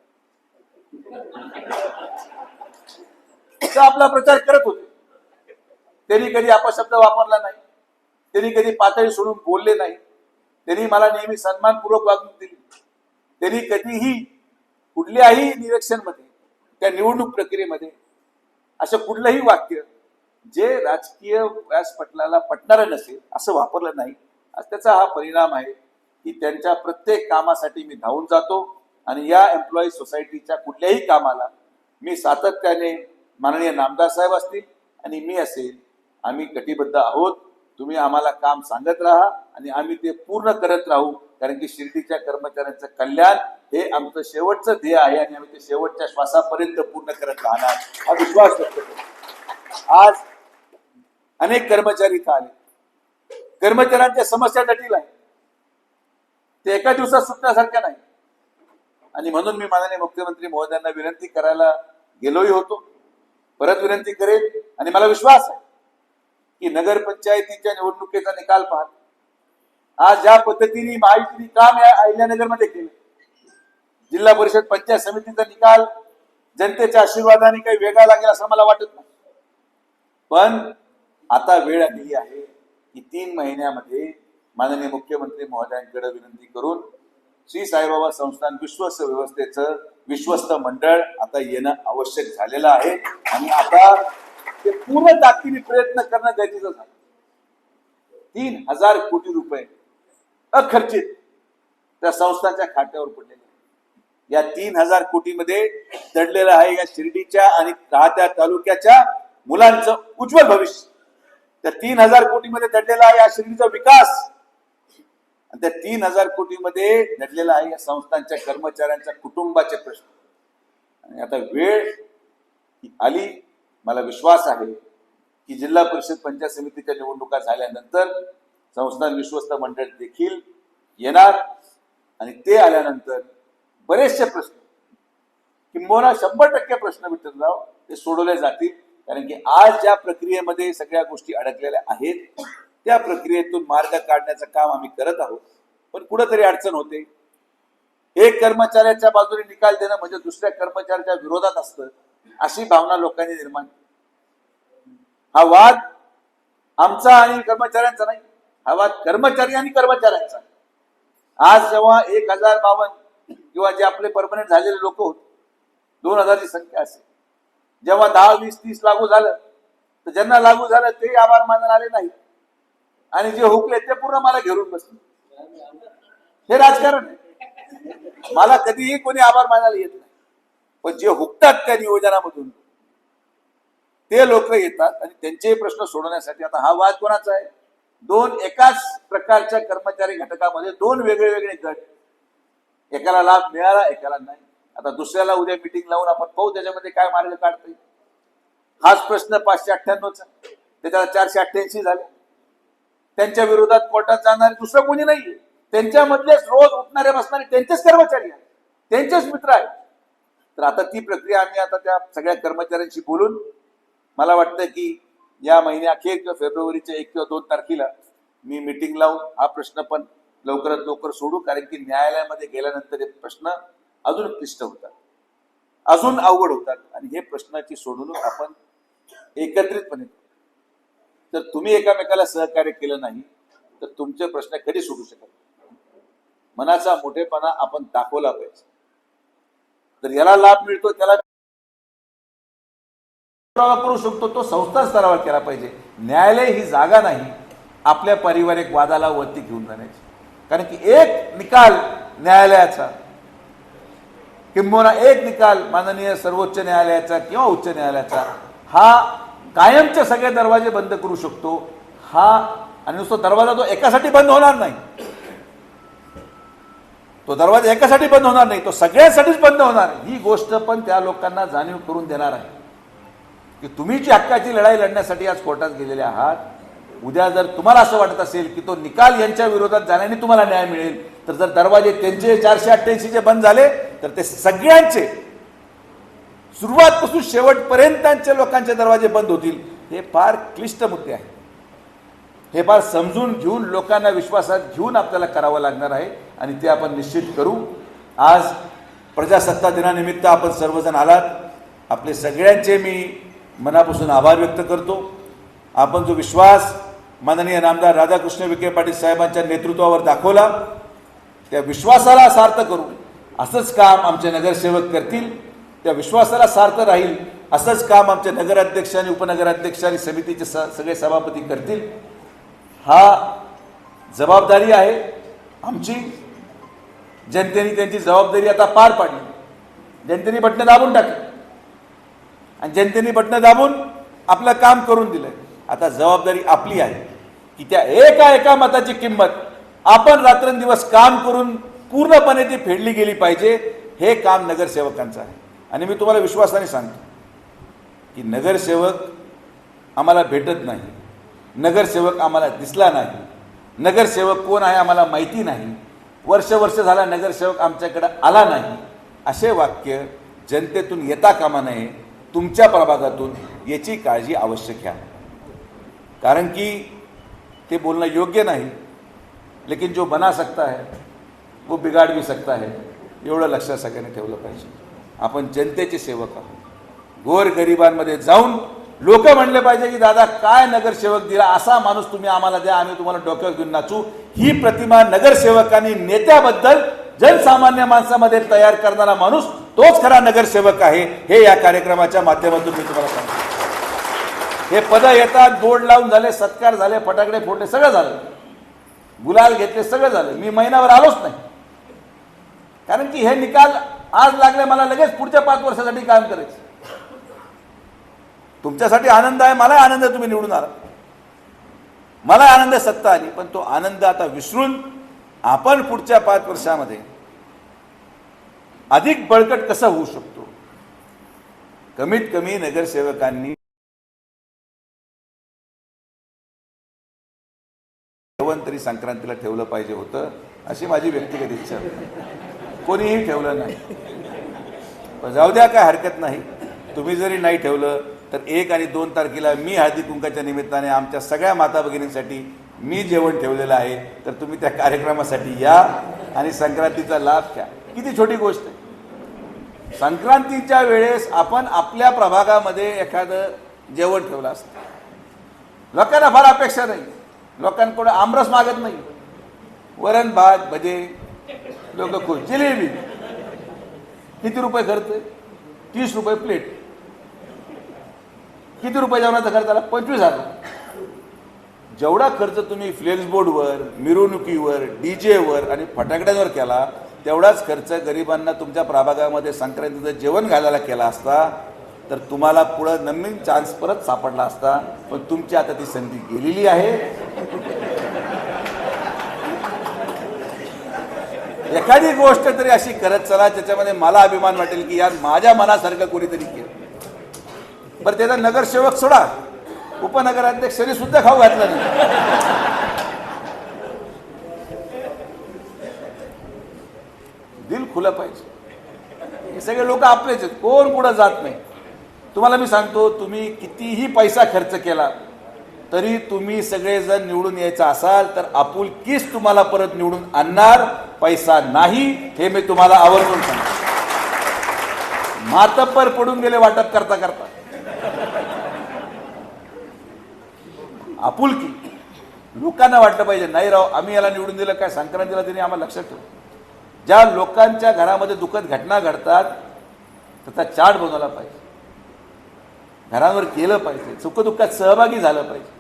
आपला प्रचार करत होते. त्यांनी कधी अपशब्द वापरला नाही, त्यांनी कधी पातळी सोडून बोलले नाही. त्यांनी मला नेहमी सन्मानपूर्वक वागणूक दिली. त्यांनी कधीही कुठल्याही निरीक्षणमध्ये, त्या निवडणूक प्रक्रियेमध्ये असं कुठलंही वाक्य जे राजकीय व्यासपटलाला पटणारं नसेल असं वापरलं नाही. आज त्याचा हा परिणाम आहे की त्यांच्या प्रत्येक कामासाठी मी धावून जातो आणि या एम्प्लॉई सोसायटीच्या कुठल्याही कामाला मी सातत्याने माननीय नामदार साहेब असतील आणि मी असेल, आम्ही कटिबद्ध आहोत. तुम्ही आम्हाला काम सांगत राहा आणि आम्ही ते पूर्ण करत राहू, कारण की शिर्डीच्या कर्मचाऱ्यांचं कल्याण हे आमचं शेवटचं ध्येय आहे आणि आम्ही ते शेवटच्या श्वासापर्यंत पूर्ण करत राहणार हा विश्वास व्यक्त करतो. आज अनेक कर्मचारी इथं आले. कर्मचाऱ्यांच्या समस्या जटिल आहेत, ते एका दिवसात सुटण्यासारख्या नाही. आणि म्हणून मी माननीय मुख्यमंत्री महोदयांना विनंती करायला गेलोही होतो, परत विनंती करेन. आणि मला विश्वास आहे की नगरपंचायतीच्या निवडणुकीचा निकाल पाहत आज ज्या पद्धतीने महायुतीने काम या अहिल्यानगरमध्ये केलं, जिल्हा परिषद पंचायत समितीचा निकाल जनतेच्या आशीर्वादाने काही वेगळा लागेल असं मला वाटत नाही. पण आता वेळ आलेली आहे की 3 महिन्यामध्ये माननीय मुख्यमंत्री महोदयांकडे विनंती करून श्री साईबाबा संस्थान विश्वस्त व्यवस्थेचं विश्वस्त मंडळ आता येणं आवश्यक झालेलं आहे आणि आता ते पूर्ण ताकदीने प्रयत्न करणं गरजेचं झालं. 3,000 कोटी रुपये अखर्चित त्या संस्थांच्या खात्यावर पडलेले. या 3,000 कोटीमध्ये दडलेलं आहे या शिर्डीच्या आणि राहत्या तालुक्याच्या मुलांचं उज्ज्वल भविष्य. त्या 3,000 कोटीमध्ये दडलेला आहे या शिर्डीचा विकास आणि त्या 3,000 कोटीमध्ये दडलेला आहे या संस्थांच्या कर्मचाऱ्यांच्या कुटुंबाचे प्रश्न. आणि आता वेळ आली, मला विश्वास आहे की जिल्हा परिषद पंचायत समितीच्या निवडणुका झाल्यानंतर संस्थान विश्वस्त मंडळ देखील येणार आणि ते आल्यानंतर बरेचसे प्रश्न, किंबहुना 100% प्रश्न विठ्ठलराव ते सोडवले जातील. कारण की आज ज्या प्रक्रियेमध्ये सगळ्या गोष्टी अडकलेल्या आहेत त्या प्रक्रियेतून मार्ग काढण्याचं काम आम्ही करत आहोत. पण कुठेतरी अडचण होते. एक कर्मचाऱ्याच्या बाजूने निकाल देणं म्हणजे दुसऱ्या कर्मचाऱ्याच्या विरोधात असतं अशी भावना लोकांनी निर्माण. हा वाद आमचा आणि कर्मचाऱ्यांचा नाही, हा वाद कर्मचारी आणि कर्मचाऱ्यांचा. आज जेव्हा 1,052 किंवा जे आपले परमनंट झालेले लोक होते 2,000 ची संख्या असेल, जेव्हा 10, 20, 30 लागू झालं तर ज्यांना लागू झालं ते आभार मानायला आले नाही आणि जे हुकले ते पूर्ण मला घेरून बसले. हे राजकारण आहे. मला कधीही कोणी आभार मानायला येत नाही, पण जे हुकतात त्या नियोजनामधून ते लोक येतात आणि त्यांचे प्रश्न सोडवण्यासाठी. आता हा वाद कोणाचा आहे? 2 एकाच प्रकारच्या कर्मचारी घटकामध्ये 2 वेगळे वेगळे गट, एकाला लाभ मिळाला एकाला नाही. आता दुसऱ्याला उद्या मिटिंग लावून आपण पाहू त्याच्यामध्ये काय मार्ग काढता येईल. हाच प्रश्न 598चा, त्याच्याला 488 झाले. त्यांच्या विरोधात कोर्टात जाणारे दुसरं कोणी नाहीये, त्यांच्यामधलेच रोज उठणारे बसणारे त्यांचेच कर्मचारी आहेत, त्यांचेच मित्र आहेत. तर आता ती प्रक्रिया आम्ही आता त्या सगळ्या कर्मचाऱ्यांशी बोलून मला वाटतं की या महिन्याअखेर किंवा फेब्रुवारीच्या 1 किंवा 2 तारखेला मी मिटिंग लावून हा प्रश्न पण लवकरात लवकर सोडू. कारण की न्यायालयामध्ये गेल्यानंतर हे प्रश्न अजून क्लिष्ट होतात, अजून अवघड होतात आणि हे प्रश्नाची सोडवणूक आपण एकत्रितपणे. तर तुम्ही एकामेकाला सहकार्य केलं नाही तर तुमचे प्रश्न कधी सोडू शकत नाही. मनाचा मोठेपणा आपण दाखवला पाहिजे. तर याला लाभ मिळतो त्याला करू शकतो तो संस्था स्तरावर केला पाहिजे. न्यायालय ही जागा नाही आपल्या पारिवारिक वादाला वरती घेऊन जाण्याची. कारण की एक निकाल न्यायालयाचा किंबहुना एक निकाल माननीय सर्वोच्च न्यायालयाचा किंवा उच्च न्यायालयाचा हा कायमचे सगळे दरवाजे बंद करू शकतो. हा आणि नुसता दरवाजा तो एकासाठी बंद होणार नाही, तो दरवाजा एकासाठी बंद होणार नाही, तो सगळ्यांसाठीच बंद होणार. ही गोष्ट पण त्या लोकांना जाणीव करून देणार आहे की तुम्ही जी हक्काची लढाई लढण्यासाठी आज कोर्टात गेलेले आहात. उद्या जर तुम्हाला असं वाटत असेल की तो निकाल यांच्या विरोधात जाण्याने तुम्हाला न्याय मिळेल तर जर दरवाजे त्यांचे 488 जे बंद झाले तर ते सगळ्यांचे सुरुवातपासून शेवटपर्यंतचे लोकांचे दरवाजे बंद होतील. हे फार क्लिष्ट मुद्दे आहेत. हे फार समजून घेऊन लोकांना विश्वासात घेऊन आपल्याला करावं लागणार आहे आणि ते आपण निश्चित करू. आज प्रजासत्ताक दिनानिमित्त आपण सर्वजण आलात, आपले सगळ्यांचे मी मनापासून आभार व्यक्त करतो. आपण जो विश्वास माननीय नामदार राधाकृष्ण विखे पाटील साहेबांच्या नेतृत्वावर दाखवला त्या विश्वासाला सार्थ करू. असंच काम आमचे नगरसेवक करतील. त्या विश्वासाला सार्थ राहील असंच काम आमचे नगराध्यक्ष आणि उपनगराध्यक्ष आणि समितीचे सगळे सभापती करतील. हा जबाबदारी आहे आमची. जनतेने त्यांची जबाबदारी आता पार पाडली. जनतेने बटणं दाबून टाकली आणि जनतेने बटणं दाबून आपलं काम करून दिलंय. आता जबाबदारी आपली आहे की त्या एका मताची किंमत आपण रात्रंदिवस काम करून पूर्णपणे ती फेडली गेली पाहिजे. हे काम नगरसेवकांचं आहे. आणि मी तुम्हाला विश्वासाने सांगतो की नगरसेवक आम्हाला भेटत नाही, नगरसेवक आम्हाला दिसला नाही, नगरसेवक कोण आहे आम्हाला माहिती नाही, वर्ष झाला नगरसेवक आमच्याकडे आला नाही, असे वाक्य जनतेतून येता कामा नये. तुमच्या प्रभागातून याची काळजी अवश्य घ्या. कारण की ते बोलणं योग्य नाही, लेकिन जो बना सकता है वो बिगाड़ भी सकता है. एवढं लक्षात सगळ्यांनी ठेवलं पाहिजे. आपण जनतेचे सेवक आहोत. गोरगरिबांमध्ये जाऊन लोक म्हणले पाहिजे की दादा काय नगरसेवक दिला, असा माणूस तुम्ही आम्हाला द्या, आम्ही तुम्हाला डोक्यावर घेऊन नाचू. ही प्रतिमा नगरसेवकांनी नेत्याबद्दल जनसामान्य माणसामध्ये तयार करणारा माणूस तोच खरा नगरसेवक आहे. हे या कार्यक्रमाच्या माध्यमातून मी तुम्हाला सांगतो. हे पद येतात, बोर्ड लावून झाले, सत्कार झाले, फटाकडे फोडले, सगळं झालं, गुलाल घेतले, सगळं झालं. मी महिनाभर आलोच नाही. कारण की हे निकाल आज लागले, मला लगेच पुढच्या 5 वर्षासाठी काम करायचं. तुमच्यासाठी आनंद आहे, मला आनंद आहे तुम्ही निवडून आला, मला आनंद आहे सत्ता आली. पण तो आनंद आता विसरून आपण पुढच्या 5 वर्षामध्ये अधिक बळकट कसं होऊ शकतो. कमीत कमी नगरसेवकांनी जेवण तरी संक्रांतीला ठेवलं पाहिजे होतं, अशी माझी व्यक्तिगत इच्छा होती. कोणीही ठेवलं नाही. पण जाऊ द्या, काय हरकत नाही. तुम्ही जरी नाही ठेवलं तर 1 आणि 2 तारखेला मी हळदी कुंकाच्या निमित्ताने आमच्या सगळ्या माता भगिनींसाठी मी जेवण ठेवलेलं आहे. तर तुम्ही त्या कार्यक्रमासाठी या आणि संक्रांतीचा लाभ घ्या. किती छोटी गोष्ट आहे. संक्रांतीच्या वेळेस आपण आपल्या प्रभागामध्ये एखादं जेवण ठेवलं असतं. लोकांना फार अपेक्षा नाही, लोकांकडे आमरस मागत नाही, वरण भात भजे, लोक खुश. जिलेबी किती रुपये खर्च आहे? 30 रुपये प्लेट. किती रुपये जेवणाचा खर्च आला? 25,000. जेवढा खर्च तुम्ही फ्लेक्स बोर्डवर, मिरवणुकीवर, डीजेवर आणि फटाकड्यांवर केला, तेवढाच खर्च गरिबांना तुमच्या प्रभागामध्ये संक्रांतीचं जेवण घालायला केला असता तर तुम्हाला पुढं नवीन चान्स परत सापडला असता. पण तुमची आता ती संधी गेलेली आहे. एखादी गोष्ट तरी अशी करत चला ज्याच्यामध्ये मला अभिमान वाटेल की यार माझ्या मनासारखं कोणीतरी केलं. बरं, त्याचा नगरसेवक सोडा, उपनगराध्यक्षांनी सुद्धा खाऊ घातलं नाही. दिल खुलं पाहिजे. हे सगळे लोक आपलेच आहेत, कोण पुढे जात नाही. तुम्हाला मी सांगतो, तुम्ही कितीही पैसा खर्च केला तरी तुम्ही सगळेजण निवडून यायचं असाल तर आपुलकीच तुम्हाला परत निवडून आणणार, पैसा नाही. हे मी तुम्हाला आवर्जून सांगतो. मातब्बर पडून गेले वाटप करता करता. आपुलकी. लोकांना वाटलं पाहिजे नाही राव आम्ही याला निवडून दिलं, काय संक्रांतीला त्यांनी आम्हाला लक्षात ठेव. ज्या लोकांच्या घरामध्ये दुःखद घटना घडतात त्याचा चार्ट बनवला पाहिजे, घरांवर केलं पाहिजे, सुखदुःखात सहभागी झालं पाहिजे.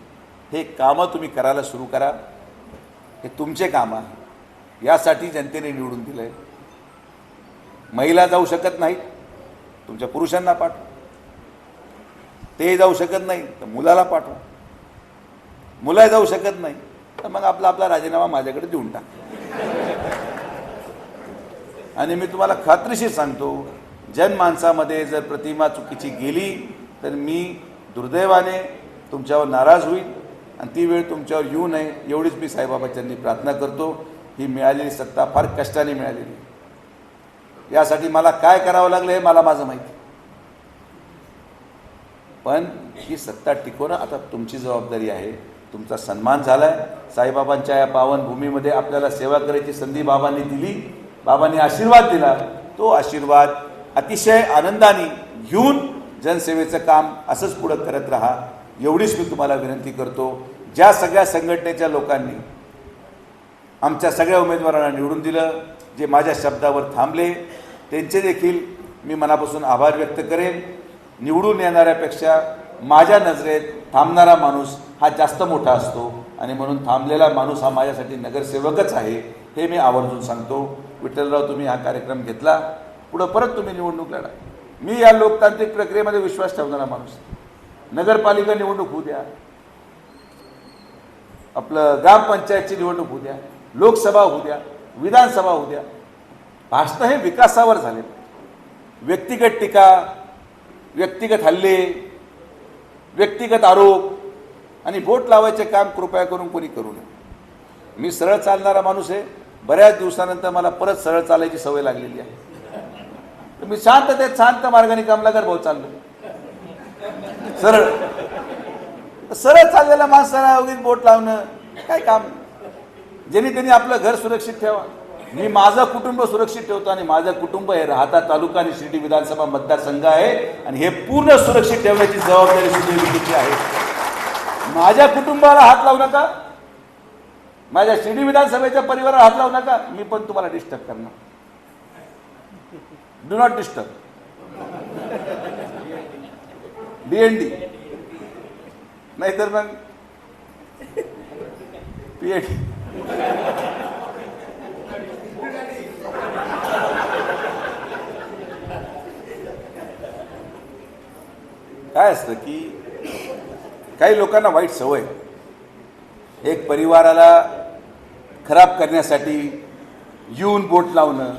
हे कामं तुम्ही करायला सुरू करा. हे तुमचे काम आहे. यासाठी जनतेने निवडून दिलंय. महिला जाऊ शकत नाहीत, तुमच्या पुरुषांना पाठवा. ते जाऊ शकत नाही तर मुलाला पाठवा. मुलं जाऊ शकत नाही तर मग आपला राजीनामा माझ्याकडे देऊन टाक. आणि मी तुम्हाला खात्रीशीर सांगतो, जनमानसामध्ये जर प्रतिमा चुकीची गेली तर मी दुर्दैवाने तुमच्यावर नाराज होईल आणि ती वेळ तुमच्यावर येऊ नये एवढीच मी साईबाबांनी प्रार्थना करतो. ही मिळालेली सत्ता फार कष्टाने मिळालेली. यासाठी मला काय करावं लागलं हे मला माझं माहिती. पण ही सत्ता टिकवणं आता तुमची जबाबदारी आहे. तुमचा सन्मान झालाय. साईबाबांच्या या पावन भूमीमध्ये आपल्याला सेवा करायची संधी बाबांनी दिली. बाबांनी आशीर्वाद दिला. तो आशीर्वाद अतिशय आनंदाने घेऊन जनसेवेचं काम असंच पुढं करत राहा एवढीच मी तुम्हाला विनंती करतो. ज्या सगळ्या संघटनेच्या लोकांनी आमच्या सगळ्या उमेदवारांना निवडून दिलं, जे माझ्या शब्दावर थांबले, त्यांचे देखील मी मनापासून आभार व्यक्त करेन. निवडून येणाऱ्यापेक्षा माझ्या नजरेत थांबणारा माणूस हा जास्त मोठा असतो आणि म्हणून थांबलेला माणूस हा माझ्यासाठी नगरसेवकच आहे हे मी आवर्जून सांगतो. विठ्ठलराव, तुम्ही हा कार्यक्रम घेतला, पुढं परत तुम्ही निवडणूक लढा. मी या लोकतांत्रिक प्रक्रियेमध्ये विश्वास ठेवणारा माणूस. नगरपालिका निवडणूक होऊ द्या, आपलं ग्रामपंचायतची निवडणूक होऊ द्या, लोकसभा होऊ द्या, विधानसभा होऊ द्या, भाषण हे विकासावर झाले. व्यक्तिगत टीका, व्यक्तिगत हल्ले, व्यक्तिगत आरोप आणि बोट लावायचे काम कृपया करून कोणी करू नये. मी सरळ चालणारा माणूस आहे. बऱ्याच दिवसानंतर मला परत सरळ चालायची सवय लागलेली आहे. तर मी शांत मार्गाने कमलाकर भाऊ चाललो. सरळ सरळ चाललेल्या माणसाला उगीच बोट लावणं काय काम. ज्यांनी त्यांनी आपलं घर सुरक्षित ठेवा. मी माझं कुटुंब सुरक्षित ठेवतो आणि माझं कुटुंब हे राहता तालुका आणि शिर्डी विधानसभा मतदारसंघ आहे आणि हे पूर्ण सुरक्षित ठेवण्याची जबाबदारी सुनील विखेची आहे. माझ्या कुटुंबाला हात लावू नका, माझ्या शिर्डी विधानसभेच्या परिवाराला हात लावू नका. मी पण तुम्हाला डिस्टर्ब करणार. Do not disturb. DND नाहीतर मग PhD. काय असतं की काही लोकांना वाईट सवय, एक परिवाराला खराब करण्यासाठी येऊन बोट लावणं,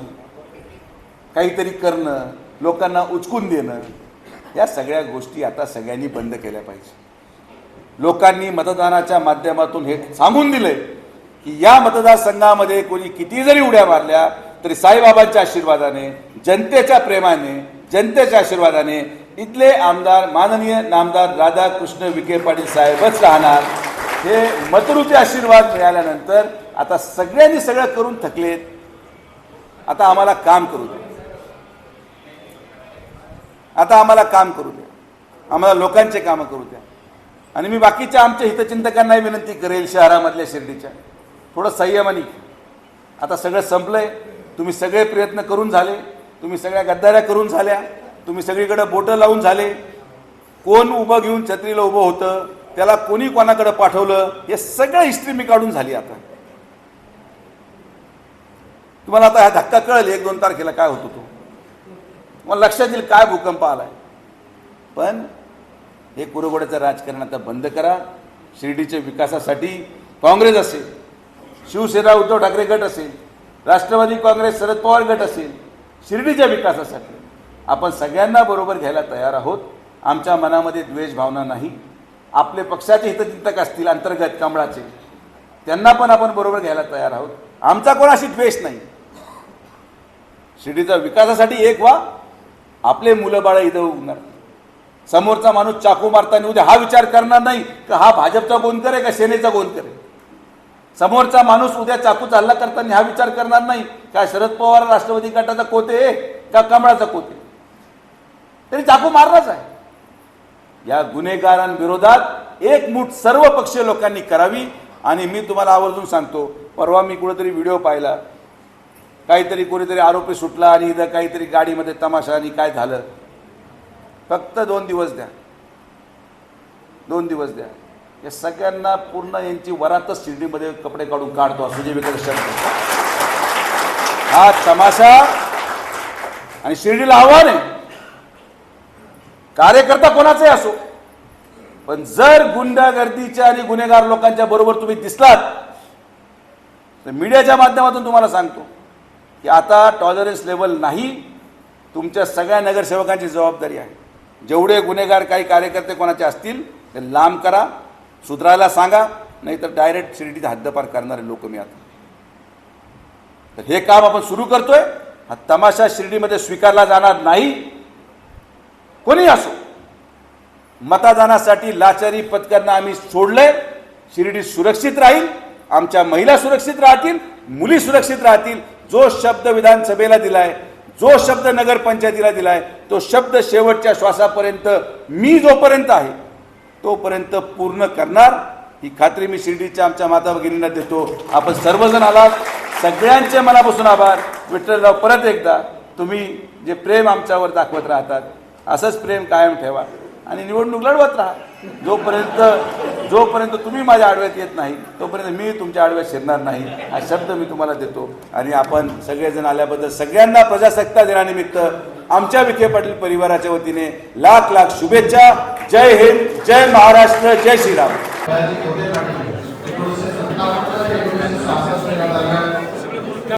काहीतरी करणं, लोकांना उचकून देणं, या सगळ्या गोष्टी आता सगळ्यांनी बंद केल्या पाहिजे. लोकांनी मतदानाच्या माध्यमातून हे सांगून दिलंय की या मतदारसंघामध्ये कोणी किती जरी उड्या मारल्या तरी साईबाबांच्या आशीर्वादाने, जनतेच्या प्रेमाने, जनतेच्या आशीर्वादाने इथले आमदार माननीय नामदार राधाकृष्ण विखे पाटील साहेबच राहणार. हे मतरूपी आशीर्वाद मिळाल्यानंतर आता सगळ्यांनी सगळं करून थकलेत. आता आम्हाला काम करू द्या. आता आम्हाला काम करू द्या. आम्हाला लोकांचे कामं करू द्या. आणि मी बाकीच्या आमच्या हितचिंतकांनाही विनंती करेल, शहरामधल्या शिर्डीच्या, थोडं संयमाने. आता सगळं संपलंय. तुम्ही सगळे प्रयत्न करून झाले, तुम्ही सगळ्या गद्दाऱ्या करून झाल्या, तुम्ही सगळीकडे बोटं लावून झाले. कोण उभं घेऊन छत्रीला उभं होतं, त्याला कोणी कोणाकडे पाठवलं, हे सगळं हिस्ट्री मी काढून झाली. आता तुम्हाला आता हा धक्का कळेल 1-2 तारखेला काय होतो तो. मला लक्षात येईल काय भूकंप आलाय. पण हे कुरघोड्याचं राजकारण आता बंद करा. शिर्डीच्या विकासासाठी काँग्रेस असेल, शिवसेना उद्धव ठाकरे गट असेल, राष्ट्रवादी काँग्रेस शरद पवार गट असेल, शिर्डीच्या विकासासाठी आपण सगळ्यांना बरोबर घ्यायला तयार आहोत. आमच्या मनामध्ये द्वेष भावना नाही. आपले पक्षाचे हितचिंतक असतील अंतर्गत कमळाचे, त्यांना पण आपण बरोबर घ्यायला तयार आहोत. आमचा कोणाशी द्वेष नाही. शिर्डीच्या विकासासाठी एक व्हा. आपले मुलं बाळ इथं उगणार. समोरचा माणूस चाकू मारताना उद्या हा विचार करणार नाही की हा भाजपचा गोंदकर आहे का सेनेचा गोंदकर आहे. समोरचा माणूस उद्या चाकूचा हल्ला करताना हा विचार करणार नाही का शरद पवार राष्ट्रवादी गटाचा कोते आहे का कमळाचा कोते. तरी चाकू मारलाच आहे. या गुन्हेगारांविरोधात एकमूठ सर्व पक्षीय लोकांनी करावी. आणि मी तुम्हाला आवर्जून सांगतो, परवा मी कुठेतरी व्हिडिओ पाहिला, काहीतरी कोणीतरी आरोपी सुटला आणि इथं काहीतरी गाडीमध्ये तमाशा आणि काय झालं. फक्त 2 दिवस द्या, 2 दिवस द्या. या सगळ्यांना पूर्ण यांची वरातच शिर्डीमध्ये कपडे काढून काढतो सुजय विखे शब्द. हा तमाशा. आणि शिर्डीला आव्हान आहे, कार्यकर्ता कोणाचाही असो, पण जर गुंडागर्दीच्या आणि गुन्हेगार लोकांच्या बरोबर तुम्ही दिसलात तर मीडियाच्या माध्यमातून तुम्हाला सांगतो की आता टॉलरन्स लेवल नाही. तुमच्या सगळ्या नगरसेवकांची जबाबदारी आहे. जेवढे गुन्हेगार काही कार्यकर्ते कोणाचे असतील ते लांब करा, सुधारायला सांगा, नाहीतर डायरेक्ट शिर्डीचा हद्दपार करणारे लोक मी आता. तर हे काम आपण सुरू करतोय. हा तमाशा शिर्डीमध्ये स्वीकारला जाणार नाही. कोणी असो, मतदानासाठी लाचारी पत्करणं आम्ही सोडलंय. शिर्डी सुरक्षित राहील, आमच्या महिला सुरक्षित राहतील, मुली सुरक्षित राहतील. जो शब्द विधानसभेला दिलाय, जो शब्द नगरपंचायतीला दिलाय, तो शब्द शेवटच्या श्वासापर्यंत मी जोपर्यंत आहे तोपर्यंत पूर्ण करणार. ही खात्री मी शिर्डीच्या आमच्या माता भगिनींना देतो. आपण सर्वजण आलात, सगळ्यांचे मनापासून आभार. विठ्ठलराव, परत एकदा तुम्ही जे प्रेम आमच्यावर दाखवत राहतात, असंच प्रेम कायम ठेवा आणि निवडणूक लढवत राहा. जोपर्यंत तुम्ही माझ्या आडव्यात येत नाही तोपर्यंत मी तुमच्या आडव्यात शिरणार नाही हा शब्द मी तुम्हाला देतो. आणि आपण सगळेजण आल्याबद्दल सगळ्यांना प्रजासत्ताक दिनानिमित्त आमच्या विखे पाटील परिवाराच्या वतीने लाख लाख शुभेच्छा. जय हिंद, जय महाराष्ट्र, जय श्रीराम. 1957 ते 1966 या दरम्यान